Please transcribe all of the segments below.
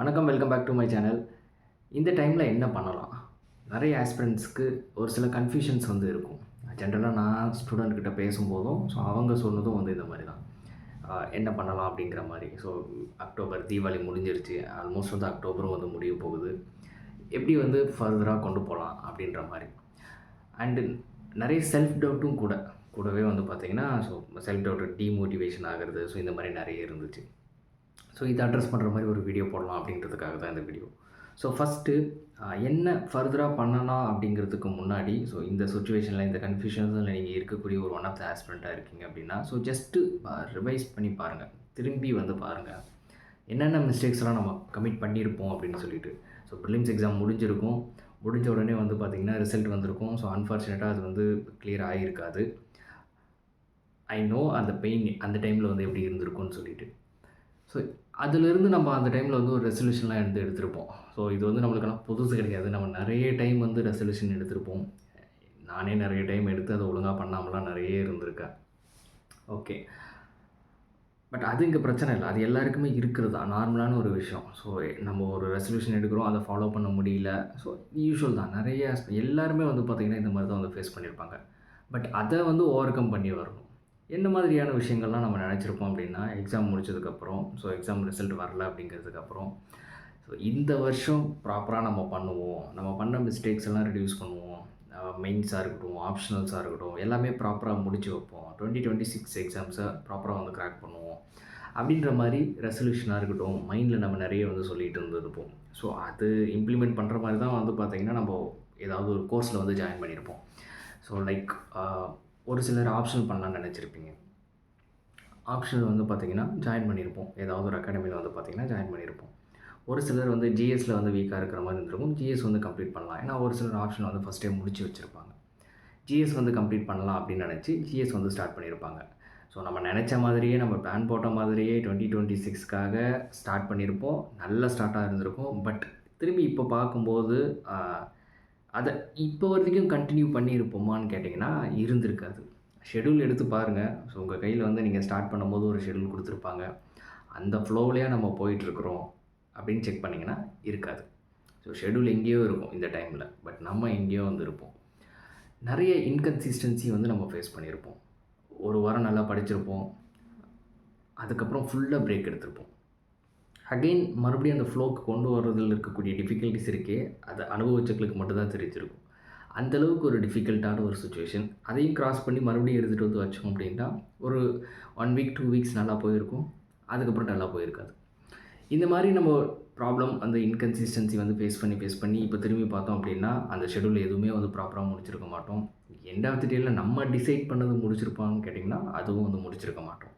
வணக்கம், welcome back to my channel. இந்த டைமில் என்ன பண்ணலாம்? நிறைய ஆஸ்பிரண்ட்ஸ்க்கு ஒரு சில கன்ஃப்யூஷன்ஸ் வந்து இருக்கும். ஜென்ரலாக நான் ஸ்டூடெண்ட் கிட்ட பேசும்போதும், ஸோ அவங்க சொன்னதும் வந்து இந்த மாதிரி தான். என்ன பண்ணலாம் அப்படிங்கிற மாதிரி. ஸோ அக்டோபர் தீபாவளி முடிஞ்சிருச்சு. ஆல்மோஸ்ட் வந்து அக்டோபரும் வந்து முடிய போகுது. எப்படி வந்து ஃபர்தராக கொண்டு போகலாம் அப்படின்ற மாதிரி. அண்டு நிறைய செல்ஃப் டவுட்டும் கூடவே வந்து பார்த்திங்கன்னா, ஸோ செல்ஃப் டவுட் டீமோட்டிவேஷன் ஆகிறது. ஸோ இந்த மாதிரி நிறைய இருந்துச்சு. ஸோ இதை அட்ரஸ் பண்ணுற மாதிரி ஒரு வீடியோ போடலாம் அப்படின்றதுக்காக தான் இந்த வீடியோ. ஸோ ஃபஸ்ட்டு என்ன ஃபர்தராக பண்ணலாம் அப்படிங்கிறதுக்கு முன்னாடி, ஸோ இந்த சுச்சுவேஷனில் இந்த கன்ஃப்யூஷன்ஸில் நீங்கள் இருக்கக்கூடிய ஒரு ஒன் ஆஃப் த ஆஸ்பிரண்ட்டாக இருக்கீங்க அப்படின்னா, ஸோ ஜஸ்ட்டு ரிவைஸ் பண்ணி பாருங்கள். திரும்பி வந்து பாருங்கள். என்னென்ன மிஸ்டேக்ஸ்லாம் நம்ம கமிட் பண்ணியிருப்போம் அப்படின்னு சொல்லிட்டு. ஸோ ப்ரிலிம்ஸ் எக்ஸாம் முடிஞ்சிருக்கும். முடிஞ்ச உடனே வந்து பார்த்திங்கன்னா ரிசல்ட் வந்திருக்கும். ஸோ அன்ஃபார்ச்சுனேட்டாக அது வந்து கிளியர் ஆகியிருக்காது. ஐ நோ அந்த பெயின் அந்த டைமில் வந்து எப்படி இருந்திருக்கும்னு சொல்லிட்டு. ஸோ அதிலிருந்து நம்ம அந்த டைமில் வந்து ஒரு ரெசல்யூஷன்லாம் எடுத்திருப்போம். ஸோ இது வந்து நம்மளுக்கெல்லாம் புதுசு கிடையாது. நம்ம நிறைய டைம் வந்து ரெசல்யூஷன் எடுத்திருப்போம். நானே நிறைய டைம் எடுத்து அதை ஒழுங்காக பண்ணாமலாம் நிறைய இருந்திருக்கேன். ஓகே. பட் அது இங்கே பிரச்சனை இல்லை. அது எல்லாருக்குமே இருக்கிறது தான், நார்மலான ஒரு விஷயம். ஸோ நம்ம ஒரு ரெசல்யூஷன் எடுக்கிறோம், அதை ஃபாலோ பண்ண முடியல. ஸோ யூஷுவல் தான். நிறைய எல்லாருமே வந்து பார்த்திங்கன்னா இந்த மாதிரி தான் வந்து ஃபேஸ் பண்ணியிருப்பாங்க. பட் அதை வந்து ஓவர் கம் பண்ணி வரணும். என்ன மாதிரியான விஷயங்கள்லாம் நம்ம நினச்சிருப்போம் அப்படின்னா, எக்ஸாம் முடிச்சதுக்கப்புறம், ஸோ எக்ஸாம் ரிசல்ட் வரல அப்படிங்கிறதுக்கப்புறம், ஸோ இந்த வருஷம் ப்ராப்பராக நம்ம பண்ணுவோம். நம்ம பண்ண மிஸ்டேக்ஸ் எல்லாம் ரெடியூஸ் பண்ணுவோம். மெயின்ஸாக இருக்கட்டும், ஆப்ஷனல்ஸாக இருக்கட்டும், எல்லாமே ப்ராப்பராக முடிச்சு வைப்போம். 2026 எக்ஸாம்ஸை ப்ராப்பராக வந்து கிராக் பண்ணுவோம். அப்படின்ற மாதிரி ரெசல்யூஷனாக இருக்கட்டும், மைண்டில் நம்ம நிறைய வந்து சொல்லிட்டு இருந்திருப்போம். ஸோ அது இம்ப்ளிமெண்ட் பண்ணுற மாதிரி தான் வந்து பார்த்திங்கன்னா, நம்ம ஏதாவது ஒரு கோர்ஸில் வந்து ஜாயின் பண்ணியிருப்போம். ஸோ லைக் ஒரு சிலர் ஆப்ஷனல் பண்ணலான்னு நினச்சிருப்பீங்க. ஆப்ஷனல் வந்து பார்த்திங்கன்னா ஜாயின் பண்ணியிருப்போம். ஏதாவது ஒரு அகாடமியில் வந்து பார்த்திங்கன்னா ஜாயின் பண்ணியிருப்போம். ஒரு சிலர் வந்து ஜிஎஸ்சில் வந்து வீக்காக இருக்கிற மாதிரி இருந்திருக்கும். ஜிஎஸ் வந்து கம்ப்ளீட் பண்ணலாம். ஏன்னா ஒரு சிலர் ஆப்ஷன் வந்து ஃபஸ்ட்டே முடிச்சு வச்சுருப்பாங்க. ஜிஎஸ் வந்து கம்ப்ளீட் பண்ணலாம் அப்படின்னு நினச்சி ஜிஎஸ் வந்து ஸ்டார்ட் பண்ணியிருப்பாங்க. ஸோ நம்ம நினச்ச மாதிரியே, நம்ம பிளான் போட்ட மாதிரியே 2026க்காக ஸ்டார்ட் பண்ணியிருப்போம். நல்ல ஸ்டார்ட்டாக இருந்திருக்கும். பட் திரும்பி இப்போ பார்க்கும்போது அதை இப்போ வரைக்கும் கண்டினியூ பண்ணியிருப்போமான்னு கேட்டிங்கன்னா இருந்திருக்காது. ஷெட்யூல் எடுத்து பாருங்கள். ஸோ உங்கள் கையில் வந்து நீங்கள் ஸ்டார்ட் பண்ணும்போது ஒரு ஷெட்யூல் கொடுத்துருப்பாங்க. அந்த ஃப்ளோவிலேயே நம்ம போயிட்டுருக்குறோம் அப்படின்னு செக் பண்ணிங்கன்னா இருக்காது. ஸோ ஷெட்யூல் எங்கேயோ இருக்கும் இந்த டைமில். பட் நம்ம எங்கேயோ வந்து இருப்போம். நிறைய இன்கன்சிஸ்டன்சி வந்து நம்ம ஃபேஸ் பண்ணியிருப்போம். ஒரு வாரம் நல்லா படிச்சிருப்போம். அதுக்கப்புறம் ஃபுல்லாக பிரேக் எடுத்திருப்போம். அகெயின் மறுபடியும் அந்த ஃப்ளோக்கு கொண்டு வர்றதில் இருக்கக்கூடிய டிஃபிகல்ட்டிஸ் இருக்கே, அதை அனுபவிச்சவங்களுக்கு மட்டும்தான் தெரிஞ்சிருக்கும். அந்தளவுக்கு ஒரு டிஃபிகல்ட்டான ஒரு சுச்சுவேஷன். அதையும் கிராஸ் பண்ணி மறுபடியும் எடுத்துகிட்டு வந்து வச்சோம் அப்படின்னா, ஒரு 1 வீக் 2 வீக்ஸ் நல்லா போயிருக்கும். அதுக்கப்புறம் நல்லா போயிருக்காது. இந்த மாதிரி நம்ம ப்ராப்ளம், அந்த இன்கன்சிஸ்டன்சி வந்து ஃபேஸ் பண்ணி இப்போ திரும்பி பார்த்தோம் அப்படின்னா, அந்த ஷெட்யூல் எதுவுமே வந்து ப்ராப்பராக முடிச்சிருக்க மாட்டோம். எண்ட் ஆஃப் தி டேல நம்ம டிசைட் பண்ணது முடிச்சிருப்பான்னு கேட்டிங்கன்னா, அதுவும் வந்து முடிச்சிருக்க மாட்டோம்.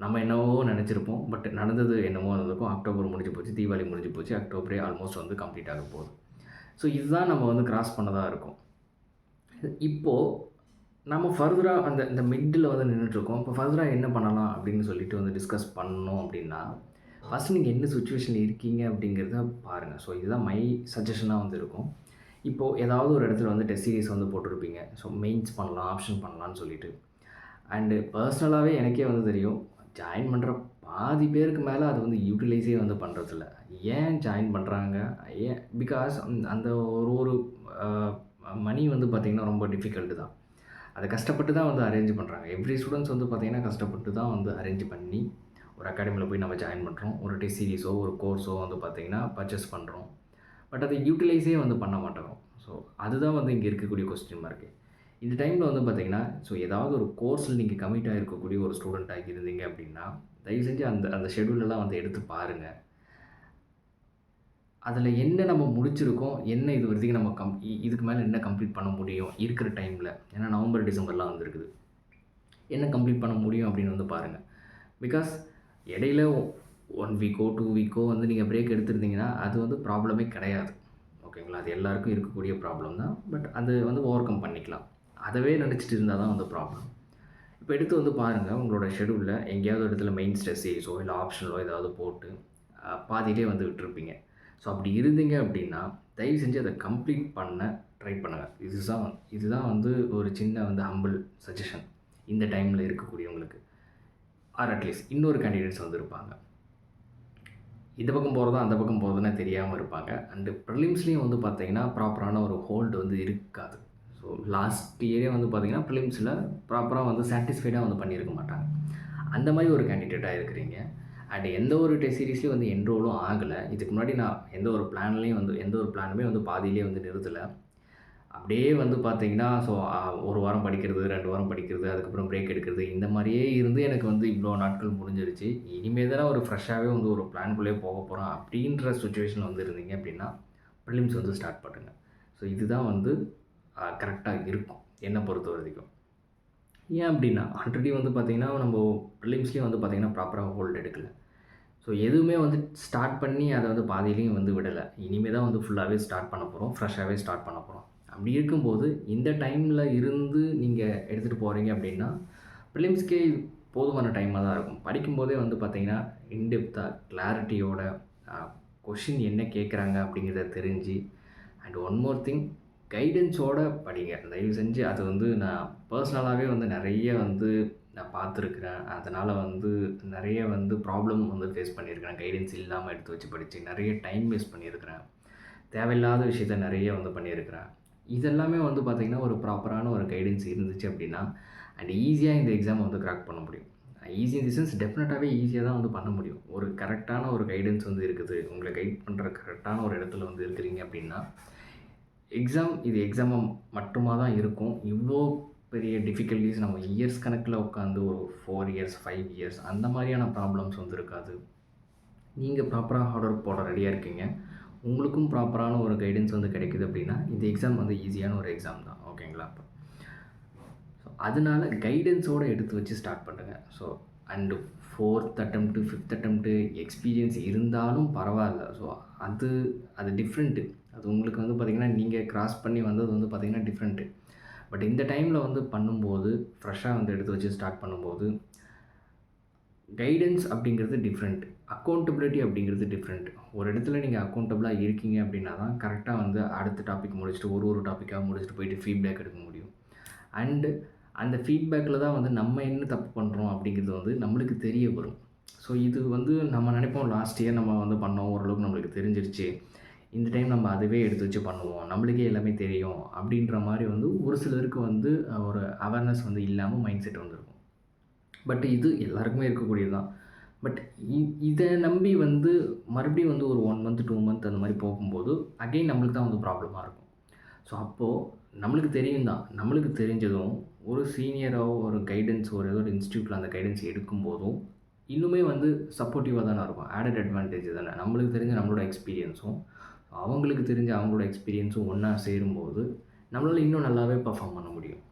நம்ம என்னவோ நினச்சிருப்போம். பட் நடந்தது என்னமோ நடந்திருக்கும். அக்டோபர் முடிஞ்சு போச்சு, தீபாவளி முடிஞ்சு போச்சு. அக்டோபரே ஆல்மோஸ்ட் வந்து கம்ப்ளீட் ஆக போகுது. ஸோ இதுதான் நம்ம வந்து கிராஸ் பண்ணதா இருக்கும். இப்போது நம்ம ஃபர்தராக இந்த மிடில் வந்து நின்றுட்டுருக்கோம். இப்போ ஃபர்தராக என்ன பண்ணலாம் அப்படின்னு சொல்லிட்டு வந்து டிஸ்கஸ் பண்ணோம் அப்படின்னா, ஃபஸ்ட்டு நீங்கள் என்ன சுச்சுவேஷனில் இருக்கீங்க அப்படிங்கிறத பாருங்கள். ஸோ இதுதான் மை சஜஷனாக வந்து இருக்கும். இப்போது ஏதாவது ஒரு இடத்துல வந்து டெஸ்ட் சீரிஸ் வந்து போட்டிருப்பீங்க. ஸோ மெயின்ஸ் பண்ணலாம், ஆப்ஷன் பண்ணலான்னு சொல்லிட்டு. அண்டு பர்சனலாகவே எனக்கே வந்து தெரியும், ஜாயின் பண்ணுற பாதி பேருக்கு மேலே அது வந்து யூட்டிலைஸே வந்து பண்ணுறதில்ல. ஏன் ஜாயின் பண்ணுறாங்க? ஏன்? பிகாஸ் அந்த ஒரு மணி வந்து பார்த்திங்கன்னா ரொம்ப டிஃபிகல்ட்டு தான். அதை கஷ்டப்பட்டு தான் வந்து அரேஞ்ச் பண்ணுறாங்க. எவ்ரி ஸ்டூடெண்ட்ஸ் வந்து பார்த்திங்கன்னா கஷ்டப்பட்டு தான் வந்து அரேஞ்ச் பண்ணி ஒரு அகாடமியில் போய் நம்ம ஜாயின் பண்ணுறோம். ஒரு டெஸ்ட் சீரிஸோ ஒரு கோர்ஸோ வந்து பார்த்திங்கன்னா பர்ச்சேஸ் பண்ணுறோம். பட் அதை யூட்டிலைஸே வந்து பண்ண மாட்டோம். ஸோ அதுதான் வந்து இங்கே இருக்கக்கூடிய கொஸ்டின் மார்க்கு. இந்த டைமில் வந்து பார்த்திங்கன்னா, ஸோ ஏதாவது ஒரு கோர்ஸில் நீங்கள் கமிட் ஆகிருக்கக்கூடிய ஒரு ஸ்டூடெண்ட்டாக இருந்தீங்க அப்படின்னா, தயவு செஞ்சு அந்த ஷெட்யூலெல்லாம் வந்து எடுத்து பாருங்கள். அதில் என்ன நம்ம முடிச்சிருக்கோம், என்ன இது வரைக்கும் நம்ம இதுக்கு மேலே என்ன கம்ப்ளீட் பண்ண முடியும் இருக்கிற டைமில். ஏன்னா நவம்பர், டிசம்பர்லாம் வந்துருக்குது. என்ன கம்ப்ளீட் பண்ண முடியும் அப்படின்னு வந்து பாருங்கள். பிகாஸ் இடையில 1 வீக்கோ 2 வீக்கோ வந்து நீங்கள் பிரேக் எடுத்துருந்தீங்கன்னா, அது வந்து ப்ராப்ளமே கிடையாது. ஓகேங்களா? அது எல்லாருக்கும் இருக்கக்கூடிய ப்ராப்ளம் தான். பட் அது வந்து ஓவர் கம் பண்ணிக்கலாம். அதவே நினச்சிட்டு இருந்தால் தான் வந்து ப்ராப்ளம். இப்போ எடுத்து வந்து பாருங்கள், உங்களோட ஷெட்யூலில் எங்கேயாவது இடத்துல மெயின் ஸ்ட்ரெஸ் சீரிஸோ இல்லை ஆப்ஷனலோ ஏதாவது போட்டு பாதியிலே வந்து விட்டுருப்பீங்க. ஸோ அப்படி இருந்தீங்க அப்படின்னா, தயவு செஞ்சு அதை கம்ப்ளீட் பண்ண ட்ரை பண்ணுங்கள். இதுதான் வந்து ஒரு சின்ன வந்து ஹம்பிள் சஜஷன் இந்த டைமில் இருக்கக்கூடியவங்களுக்கு. ஆர் அட்லீஸ்ட் இன்னொரு கேண்டிடேட்ஸ் வந்து இருப்பாங்க. இந்த பக்கம் போகிறதா அந்த பக்கம் போகிறதுனே தெரியாமல் இருப்பாங்க. அண்டு ப்ரிலிம்ஸ்லேயும் வந்து பார்த்தீங்கன்னா ப்ராப்பரான ஒரு ஹோல்டு வந்து இருக்காது. ஸோ லாஸ்ட் இயரே வந்து பார்த்தீங்கன்னா ப்ரிலிம்ஸில் ப்ராப்பராக வந்து சாட்டிஸ்ஃபைடாக வந்து பண்ணியிருக்க மாட்டாங்க. அந்த மாதிரி ஒரு கேண்டிடேட்டாக இருக்கிறீங்க. அண்ட் எந்த ஒரு டெஸ்ட் சீரிஸ்லேயும் வந்து என்ரோலும் ஆகலை. இதுக்கு முன்னாடி நான் எந்த ஒரு பிளானுமே வந்து பாதியிலே வந்து நிறுத்தலை. அப்படியே வந்து பார்த்தீங்கன்னா, ஸோ 1 வாரம் படிக்கிறது, 2 வாரம் படிக்கிறது, அதுக்கப்புறம் பிரேக் எடுக்கிறது, இந்த மாரியே இருந்து எனக்கு வந்து இவ்வளோ நாட்கள் முடிஞ்சிருச்சு. இனிமே தானே ஒரு ஃப்ரெஷ்ஷாவே வந்து ஒரு பிளான்குள்ளேயே போக போறோம் அப்படின்ற சிச்சுவேஷன்ல வந்து இருந்தீங்க அப்படின்னா, ப்ரிலிம்ஸ் வந்து ஸ்டார்ட் பண்ணுங்க. ஸோ இதுதான் வந்து கரெக்ட்டா இருக்கும், என்ன பொறுத்தவரைக்கும். ஏன் அப்படின்னா, ஆல்ரெடி வந்து பார்த்தீங்கன்னா, நம்ம ப்ரிலிம்ஸ்லேயும் வந்து பார்த்தீங்கன்னா, ப்ராப்பரா ஹோல்ட் எடுக்கல. ஸோ எதுவுமே வந்து ஸ்டார்ட் பண்ணி அத வந்து பாதியிலேயும் வந்து விடல. இனிமே தான் வந்து ஃபுல்லாவே ஸ்டார்ட் பண்ண போறோம். ஃப்ரெஷ்ஷாவே ஸ்டார்ட் பண்ண போறோம். அப்படி இருக்கும்போது, இந்த டைம்ல இருந்து நீங்க எடுத்துட்டு போறீங்க அப்படின்னா, ப்ரிலிம்ஸ்க்கே போதுமான டைமா தான் இருக்கும். படிக்கும்போதே வந்து பார்த்தீங்கன்னா, இன் டெப்த்தா, கிளாரிட்டியோட அ கொஸ்டின் என்ன கேட்குறாங்க அப்படிங்கிறத தெரிஞ்சு, அண்ட் ஒன் மோர் திங் கைடன்ஸோட படிங்க. தயவு செஞ்சு அது வந்து நான் பர்சனலாவே வந்து நெறைய வந்து நான் பார்த்துருக்கிறேன். அதனால வந்து நெறைய வந்து ப்ராப்ளம் வந்து ஃபேஸ் பண்ணியிருக்கிறேன். கைடன்ஸ் இல்லாம எடுத்து வச்சு படிச்சு, நெறைய டைம் வேஸ்ட் பண்ணியிருக்கிறேன். தேவையில்லாத விஷயத்த நெறைய வந்து பண்ணியிருக்கிறேன். இதெல்லாமே வந்து பார்த்தீங்கன்னா, ஒரு ப்ராப்பரான ஒரு கைடன்ஸ் இருந்துச்சு அப்படின்னா, அண்ட் ஈஸியா இந்த எக்ஸாம வந்து கிராக் பண்ண முடியும். ஈஸி இன் தி சென்ஸ் டெஃபினட்டாவே ஈஸியா தான் வந்து பண்ண முடியும். ஒரு கரெக்ட்டான ஒரு கைடன்ஸ் வந்து இருக்குது. உங்கள கைட் பண்ற கரெக்ட்டான ஒரு இடத்துல வந்து இருக்கிறீங்க அப்படின்னா, இது எக்ஸாமா மட்டுமா தான் இருக்கும். இவ்ளோ பெரிய டிஃபிகல்டீஸ் நம்ம இயர்ஸ் கணக்குல உட்காந்து ஒரு 4 இயர்ஸ், 5 இயர்ஸ் அந்த மாரியான ப்ராப்ளம்ஸ் வந்து இருக்காது. நீங்க ப்ராப்பரா ஹார்ட் ஒர்க் போட ரெடியா இருக்கீங்க. உங்களுக்கும் ப்ராப்பரான ஒரு கைடன்ஸ் வந்து கிடைக்குது அப்படின்னா, இந்த எக்ஸாம் வந்து ஈஸியான ஒரு எக்ஸாம் தான். ஓகேங்களா? ஸோ அதனால கைடன்ஸோட எடுத்து வச்சு ஸ்டார்ட் பண்ணுங்க. ஸோ அண்டு 4த் அட்டெம்ப்ட், 5த் அட்டெம்ப்ட் எக்ஸ்பீரியன்ஸ் இருந்தாலும் பரவால்ல. ஸோ அது அது டிஃப்ரெண்ட்டு. அது உங்களுக்கு வந்து பார்த்தீங்கன்னா, நீங்க கிராஸ் பண்ணி வந்தது வந்து பார்த்தீங்கன்னா டிஃப்ரெண்ட்டு. பட் இந்த டைம்ல வந்து பண்ணும்போது, ஃப்ரெஷ்ஷா வந்து எடுத்து வச்சு ஸ்டார்ட் பண்ணும்போது, கைடன்ஸ் அப்படிங்கிறது டிஃப்ரெண்ட். அக்கவுண்டபிலிட்டி அப்படிங்கிறது டிஃப்ரெண்ட். ஒரு இடத்துல நீங்க அக்கவுண்டபிளா இருக்கீங்க அப்படின்னா தான், கரெக்ட்டா வந்து அடுத்த டாபிக் முடிச்சுட்டு, ஒரு டாபிக்கா முடிச்சுட்டு போயிட்டு ஃபீட்பேக் எடுக்க முடியும். அண்டு அந்த ஃபீட்பேக்கில தான் வந்து நம்ம என்ன தப்பு பண்ணுறோம் அப்படிங்கிறது வந்து நம்மளுக்கு தெரிய வரும். ஸோ இது வந்து நம்ம நினைப்போம் லாஸ்ட் இயர் நம்ம வந்து பண்ணோம். ஓரளவுக்கு நம்மளுக்கு தெரிஞ்சிருச்சு. இந்த டைம் நம்ம அதுவே எடுத்து வச்சு பண்ணுவோம். நம்மளுக்கே எல்லாமே தெரியும். அப்படின்ற மாரி வந்து ஒரு சிலருக்கு வந்து ஒரு அவேர்னஸ் வந்து இல்லாம மைண்ட் செட் வந்திருக்கும். பட் இது எல்லாருக்குமே இருக்கக்கூடியது தான். பட் இத நம்பி வந்து மறுபடியும் வந்து ஒரு 1 மந்த், 2 மந்த் அந்த மாரி போகும்போது, அகைன் நம்மளுக்கு தான் வந்து ப்ராப்ளமா இருக்கும். ஸோ அப்போ நம்மளுக்கு தெரியும் தான். நம்மளுக்கு தெரிஞ்சதும் ஒரு சீனியரோ, ஒரு கைடன்ஸ் ஒரு ஏதோ ஒரு இன்ஸ்டிடியூட்ல அந்த கைடன்ஸ் எடுக்கும்போதும், இன்னுமே வந்து சப்போர்ட்டிவா தானே இருக்கும். ஆடட் அட்வான்டேஜ் தானே. நம்மளுக்கு தெரிஞ்ச நம்மளோட எக்ஸ்பீரியன்ஸும், அவங்களுக்கு தெரிஞ்ச அவங்களோட எக்ஸ்பீரியன்ஸும் ஒண்ணா சேரும்போது, நம்மளால இன்னும் நல்லாவே பெர்ஃபார்ம் பண்ண முடியும்.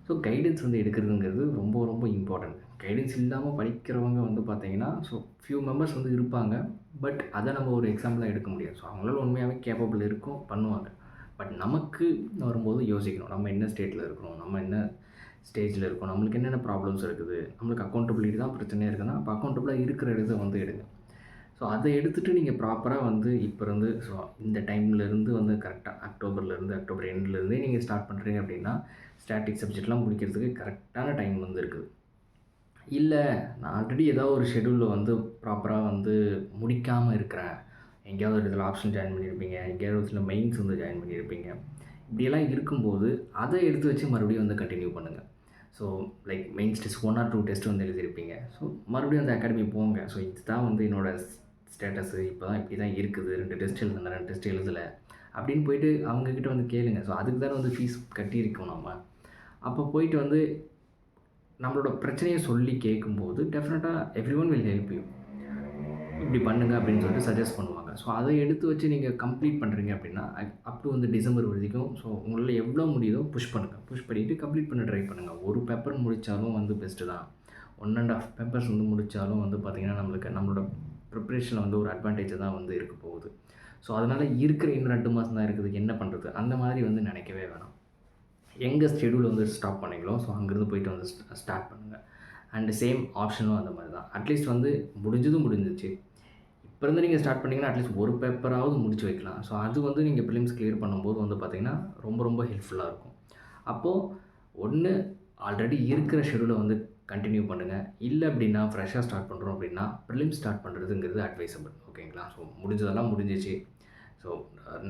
ஸோ கைடன்ஸ் வந்து எடுக்கிறதுங்கிறது ரொம்ப ரொம்ப இம்பார்ட்டன்ட். கைடன்ஸ் இல்லாம படிக்கிறவங்க வந்து பார்த்தீங்கன்னா, ஸோ ஃபியூ மெம்பர்ஸ் வந்து இருப்பாங்க. பட் அத நம்ம ஒரு எக்ஸாம்பிளா எடுக்க முடியாது. ஸோ அவங்களால உண்மையாவே கேப்பபிள் இருக்கும், பண்ணுவாங்க. பட் நமக்கு வரும்போது யோசிக்கணும். நம்ம என்ன ஸ்டேட்ல இருக்கிறோம்? நம்ம என்ன ஸ்டேஜ்ல இருக்கோம்? நம்மளுக்கு என்னென்ன ப்ராப்ளம்ஸ் இருக்குது? நம்மளுக்கு அக்கவுண்டபிலிட்டி தான் பிரச்சனையா இருக்குன்னா, அப்போ அக்கவுண்டபிளா இருக்கிற இடத்த வந்து எடுங்க. ஸோ அத எடுத்துட்டு நீங்க ப்ராப்பரா வந்து இப்ப இருந்து ஸோ இந்த டைம்லேருந்து வந்து கரெக்ட்டா அக்டோபர் எண்ட்லேருந்தே நீங்க ஸ்டார்ட் பண்றீங்க அப்படின்னா, ஸ்டாட்டிக் சப்ஜெக்ட்லாம் முடிக்கிறதுக்கு கரெக்ட்டான டைம் வந்து இருக்குது. இல்ல நான் ஆல்ரெடி ஏதாவது ஒரு ஷெட்யூல்ல வந்து ப்ராப்பரா வந்து முடிக்காம இருக்கிறேன். எங்கேயாவது ஒரு இடத்துல ஆப்ஷனல் ஜாயின் பண்ணியிருப்பீங்க. எங்கேயாவது ஒரு இடத்துல மெயின்ஸ் வந்து ஜாயின் பண்ணியிருப்பீங்க. இப்படியெல்லாம் இருக்கும்போது, அத எடுத்து வச்சு மறுபடியும் வந்து கன்டின்யூ பண்ணுங்க. So like mains test 1 or 2 test வந்து எழுதியிருப்பீங்க. ஸோ மறுபடியும் அந்த அகாடமி போங்க. ஸோ இதுதான் வந்து என்னோட ஸ்டேட்டஸு. இப்போ தான் இப்படி தான் இருக்குது. 2 டெஸ்ட் எழுதுனேன், 2 டெஸ்ட் எழுதல. அப்படின்னு போயிட்டு அவங்க கிட்ட வந்து கேளுங்க. ஸோ அதுக்கு தானே வந்து ஃபீஸ் கட்டியிருக்கோம் நம்ம. அப்போ போயிட்டு வந்து நம்மளோட பிரச்சனைய சொல்லி கேட்கும்போது, டெஃபினட்டா எவ்ரிஒன் வில் ஹெல்ப் யூ. இப்படி பண்ணுங்க அப்படின்னு சொல்லிட்டு சஜெஸ்ட் பண்ணுவாங்க. ஸோ அத எடுத்து வச்சு நீங்க கம்ப்ளீட் பண்றீங்க அப்படின்னா, அப் டூ வந்து டிசம்பர் வரைக்கும் ஸோ உங்களால எவ்வளோ முடியுதோ புஷ் பண்ணுங்க. புஷ் பண்ணிட்டு கம்ப்ளீட் பண்ண ட்ரை பண்ணுங்க. ஒரு பேப்பர் முடிச்சாலும் வந்து பெஸ்ட்டு தான். 1 1/2 பேப்பர்ஸ் வந்து முடிச்சாலும் வந்து பார்த்தீங்கன்னா, நம்மளோட ப்ரிப்பரேஷன்ல வந்து ஒரு அட்வான்டேஜ் தான் வந்து இருக்க போகுது. ஸோ அதனால இருக்கிற இன்னும் 2 மாசம் தான் இருக்குது. என்ன பண்றது? அந்த மாதிரி வந்து நினைக்கவே வேணாம். எங்க ஷெட்யூல் வந்து ஸ்டாப் பண்ணீங்களோ, ஸோ அங்கேருந்து போயிட்டு வந்து ஸ்டார்ட் பண்ணுங்க. அண்ட் சேம் ஆப்ஷனும் அந்த மாரி தான். அட்லீஸ்ட் வந்து முடிஞ்சது முடிஞ்சிருச்சு. இப்போ இருந்து நீங்க ஸ்டார்ட் பண்ணீங்கன்னா, அட்லீஸ்ட் ஒரு பேப்பராவது முடிச்சு வைக்கலாம். ஸோ அது வந்து நீங்க பிலிம்ஸ் கிளியர் பண்ணும்போது வந்து பார்த்தீங்கன்னா, ரொம்ப ரொம்ப ஹெல்ப்ஃபுல்லா இருக்கும். அப்போ ஒண்ணு ஆல்ரெடி இருக்கிற ஷெட்யூல வந்து கன்டினியூ பண்ணுங்கள். இல்லை அப்படின்னா ஃப்ரெஷ்ஷாக ஸ்டார்ட் பண்ணுறோம் அப்படின்னா ப்ரிலிம்ஸ் ஸ்டார்ட் பண்ணுறதுங்கிறது அட்வைசபிள். ஓகேங்களா? ஸோ முடிஞ்சதெல்லாம் முடிஞ்சிச்சு. ஸோ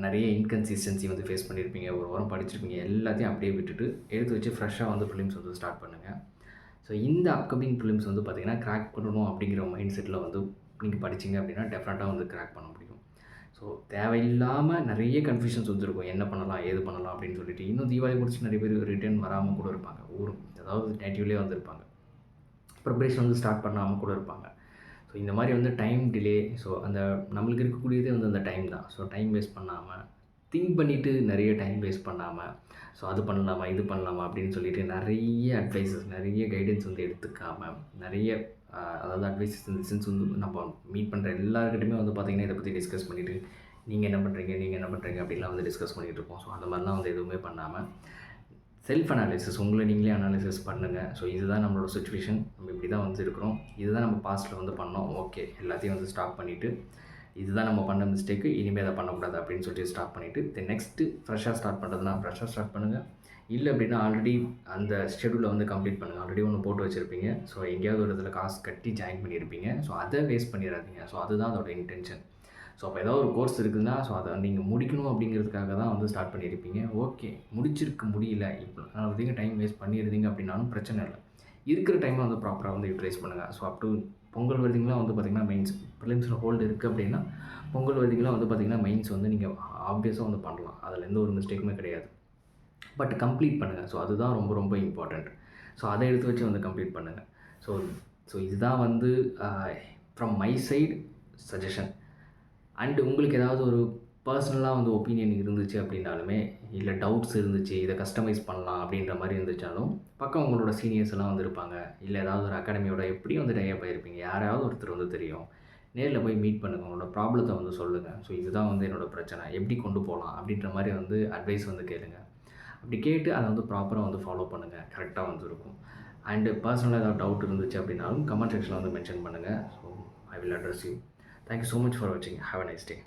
நிறைய இன்கன்சிஸ்டன்சி வந்து ஃபேஸ் பண்ணியிருப்பீங்க. ஒரு வாரம் படிச்சிருப்பீங்க. எல்லாத்தையும் அப்படியே விட்டுட்டு எடுத்து வச்சு ஃப்ரெஷ்ஷாக வந்து ப்ரிலிம்ஸ் வந்து ஸ்டார்ட் பண்ணுங்கள். ஸோ இந்த அப்கமிங் ப்ரிலிம்ஸ் வந்து பார்த்திங்கன்னா கிராக் பண்ணணும் அப்படிங்கிற மைண்ட் செட்டில் வந்து நீங்கள் படிச்சிங்க அப்படின்னா டெஃபினட்டாக வந்து கிராக் பண்ண முடியும். ஸோ தேவையில்லாமல் நிறைய கன்ஃபியூஷன்ஸ் வந்துருக்கும். என்ன பண்ணலாம், ஏது பண்ணலாம் அப்படின்னு சொல்லிட்டு. இன்னும் தீபாவளி முடிச்சு நிறைய பேர் ரிட்டர்ன் வராமல் கூட இருப்பாங்க. அதாவது நேட்டிவ்லேயே வந்திருப்பாங்க. ப்ரிப்ரேஷன் வந்து ஸ்டார்ட் பண்ணாமல் கூட இருப்பாங்க. ஸோ இந்த மாதிரி வந்து டைம் டிலே. ஸோ அந்த நம்மளுக்கு இருக்கக்கூடியதே வந்து அந்த டைம் தான். ஸோ டைம் வேஸ்ட் பண்ணாமல், திங்க் பண்ணிவிட்டு நிறைய டைம் வேஸ்ட் பண்ணாமல், ஸோ அது பண்ணலாமா, இது பண்ணலாமா அப்படின்னு சொல்லிட்டு நிறைய அட்வைஸஸ், நிறைய கைடன்ஸ் வந்து எடுத்துக்காமல், நிறைய அதாவது அட்வைஸஸ் இந்த சென்ஸ் வந்து நம்ம மீட் பண்ணுற எல்லாருக்கிட்டையுமே வந்து பார்த்திங்கன்னா இதை பற்றி டிஸ்கஸ் பண்ணிவிட்டு நீங்கள் என்ன பண்ணுறீங்க அப்படின்லாம் வந்து டிஸ்கஸ் பண்ணிகிட்டு இருப்போம். ஸோ அந்த மாதிரிலாம் வந்து எதுவுமே பண்ணாமல் செல்ஃப் அனாலிசிஸ் உங்களை நீங்களே அனாலிசிஸ் பண்ணுங்கள். ஸோ இதுதான் நம்மளோட சிச்சுவேஷன், நம்ம இப்படி தான் வந்து இருக்கிறோம், இதுதான் நம்ம பாஸ்ட்டில் வந்து பண்ணோம், ஓகே எல்லாத்தையும் வந்து ஸ்டாப் பண்ணிவிட்டு இதுதான் நம்ம பண்ண மிஸ்டேக்கு, இனிமேல் அதை பண்ணக்கூடாது அப்படின்னு சொல்லிட்டு ஸ்டாப் பண்ணிவிட்டு நெக்ஸ்ட்டு ஃப்ரெஷ்ஷாக ஸ்டார்ட் பண்ணுறதுனா ஃப்ரெஷ்ஷாக ஸ்டார்ட் பண்ணுங்கள். இல்லை அப்படின்னா ஆல்ரெடி அந்த ஷெடியூலை வந்து கம்ப்ளீட் பண்ணுங்கள். ஆல்ரெடி ஒன்று போட்டு வச்சுருப்பீங்க. ஸோ எங்கேயாவது ஒரு இடத்துல காசு கட்டி ஜாயின் பண்ணியிருப்பீங்க. ஸோ அதை வேஸ்ட் பண்ணிடாதீங்க. ஸோ அதுதான் அதோட இன்டென்ஷன். ஸோ அப்போ ஏதாவது ஒரு கோர்ஸ் இருக்குதுன்னா ஸோ அதை நீங்கள் முடிக்கணும் அப்படிங்கிறதுக்காக தான் வந்து ஸ்டார்ட் பண்ணியிருப்பீங்க. ஓகே முடியல இப்போ பார்த்தீங்க டைம் வேஸ்ட் பண்ணியிருந்தீங்க அப்படின்னாலும் பிரச்சனை இல்லை. இருக்கிற டைமை வந்து ப்ராப்பராக வந்து யூட்டிலைஸ் பண்ணுங்கள். ஸோ அப் டு பொங்கல் வருதிங்களாம் வந்து பார்த்திங்கன்னா மெயின்ஸ் ப்ரிலிம்ஸில் ஹோல்டு இருக்குது அப்படின்னா பொங்கல் வருதிங்களாம் வந்து பார்த்திங்கன்னா மெயின்ஸ் வந்து நீங்கள் ஆப்வியஸாக வந்து பண்ணலாம். அதில் எந்த ஒரு மிஸ்டேக்குமே கிடையாது. பட் கம்ப்ளீட் பண்ணுங்கள். ஸோ அதுதான் ரொம்ப ரொம்ப இம்பார்ட்டண்ட். ஸோ அதை எடுத்து வச்சு வந்து கம்ப்ளீட் பண்ணுங்கள். ஸோ இதுதான் வந்து from my side suggestion. And உங்களுக்கு ஏதாவது ஒரு பர்சனலாக வந்து ஒப்பீனியன் இருந்துச்சு அப்படின்னாலுமே, இல்லை டவுட்ஸ் இருந்துச்சு, இதை கஸ்டமைஸ் பண்ணலாம் அப்படின்ற மாதிரி இருந்துச்சாலும் பக்கம் உங்களோட சீனியர்ஸ் எல்லாம் வந்து இருப்பாங்க. இல்லை ஏதாவது ஒரு அகாடமியோட எப்படியும் வந்து டைப் ஆகிருப்பீங்க. யாராவது ஒருத்தர் வந்து தெரியும். நேரில் போய் மீட் பண்ணுங்கள். உங்களோட ப்ராப்ளத்தை வந்து சொல்லுங்கள். ஸோ இதுதான் வந்து என்னோடய பிரச்சனை, எப்படி கொண்டு போகலாம் அப்படின்ற மாதிரி வந்து அட்வைஸ் வந்து கேளுங்க. அப்படி கேட்டு அதை வந்து ப்ராப்பராக வந்து ஃபாலோ பண்ணுங்கள். கரெக்டாக வந்து இருக்கும். அண்டு பர்சனலாக ஏதாவது டவுட் இருந்துச்சு அப்படின்னாலும் கமெண்ட் செக்ஷனில் வந்து மென்ஷன் பண்ணுங்கள். So I will address you. Thank you so much for watching. Have a nice day.